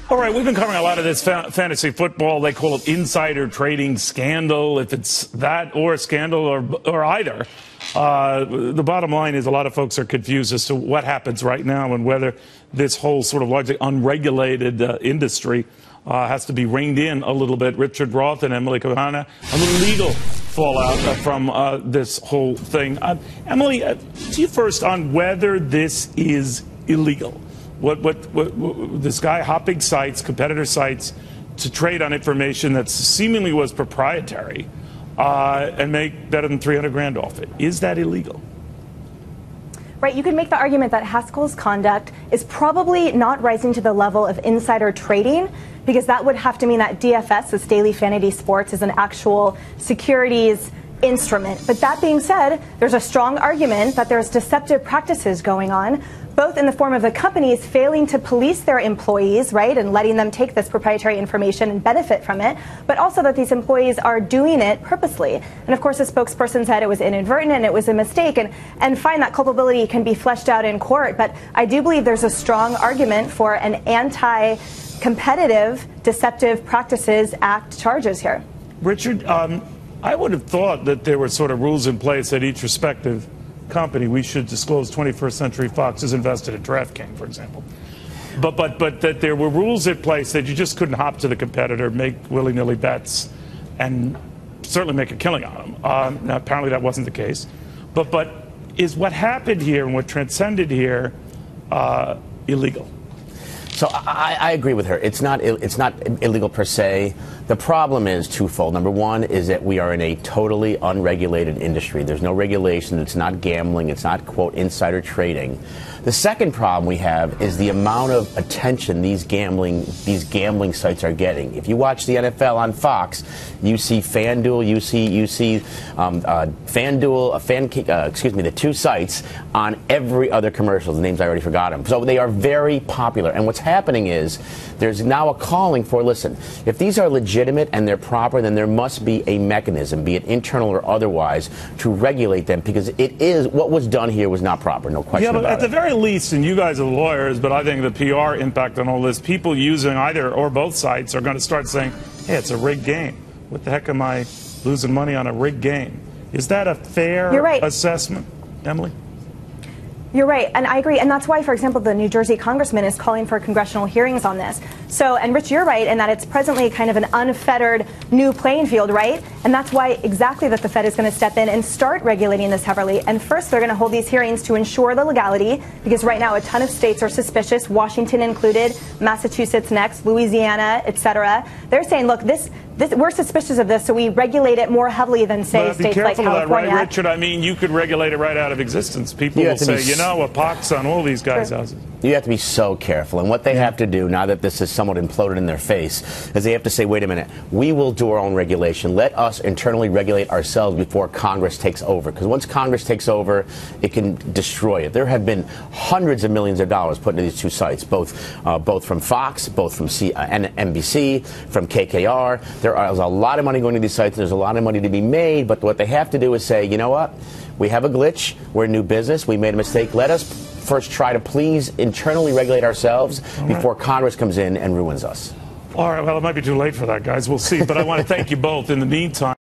All right, we've been covering a lot of this fantasy football. They call it insider trading scandal. If it's that or a scandal or either, the bottom line is a lot of folks are confused as to what happens right now and whether this whole sort of largely unregulated industry has to be reined in a little bit. Richard Roth and Emily Compagno, a little legal fallout from this whole thing. Emily, to you first on whether this is illegal. What this guy hopping sites, competitor sites, to trade on information that seemingly was proprietary and make better than $300,000 off it. Is that illegal? Right, you could make the argument that Haskell's conduct is probably not rising to the level of insider trading, because that would have to mean that DFS, this Daily Fantasy Sports, is an actual securities instrument. But that being said, there's a strong argument that there's deceptive practices going on, both in the form of the companies failing to police their employees, right, and letting them take this proprietary information and benefit from it, but also that these employees are doing it purposely. And of course, the spokesperson said it was inadvertent and it was a mistake, and fine, that culpability can be fleshed out in court. But I do believe there's a strong argument for an anti-competitive Deceptive Practices Act charges here. Richard, I would have thought that there were sort of rules in place at each respective company. We should disclose 21st Century Fox is invested in DraftKings, for example. But that there were rules in place that you just couldn't hop to the competitor, make willy-nilly bets, and certainly make a killing on them. Now, apparently that wasn't the case. But is what happened here and what transcended here illegal? So I agree with her. It's not illegal per se. The problem is twofold. Number one is that we are in a totally unregulated industry. There's no regulation. It's not gambling. It's not, quote, insider trading. The second problem we have is the amount of attention these gambling sites are getting. If you watch the NFL on Fox, you see Fanduel, you see Fanduel, the two sites on every other commercial. The names I already forgot them. So they are very popular. And what's happening is there's now a calling for, listen, if these are legitimate and they're proper, then there must be a mechanism, be it internal or otherwise, to regulate them, because it is what was done here was not proper, no question about it. At the very least, and you guys are the lawyers, but I think the PR impact on all this, people using either or both sites are going to start saying, hey, it's a rigged game. What the heck am I losing money on a rigged game? Is that a fair assessment, Emily? You're right, and I agree, and that's why, for example, the New Jersey congressman is calling for congressional hearings on this. So, and Rich, you're right in that it's presently kind of an unfettered new playing field, right? And that's why exactly that the Fed is going to step in and start regulating this heavily. And first, they're going to hold these hearings to ensure the legality, because right now a ton of states are suspicious, Washington included, Massachusetts next, Louisiana, etc. They're saying, look, we're suspicious of this, so we regulate it more heavily than, say, states like California. Be careful of that, right, Richard? I mean, you could regulate it right out of existence. People will say, you know, a pox on all these guys' houses. You have to be so careful. And what they have to do, now that this is somewhat imploded in their face, is they have to say, wait a minute, we will do our own regulation. Let us internally regulate ourselves before Congress takes over. Because once Congress takes over, it can destroy it. There have been hundreds of millions of dollars put into these two sites, both from Fox, both from NBC, from KKR. There is a lot of money going to these sites, and there's a lot of money to be made, but what they have to do is say, you know what, we have a glitch, we're a new business, we made a mistake, let us first try to please internally regulate ourselves before Congress comes in and ruins us. All right, well, it might be too late for that, guys. We'll see, but I want to thank you both in the meantime.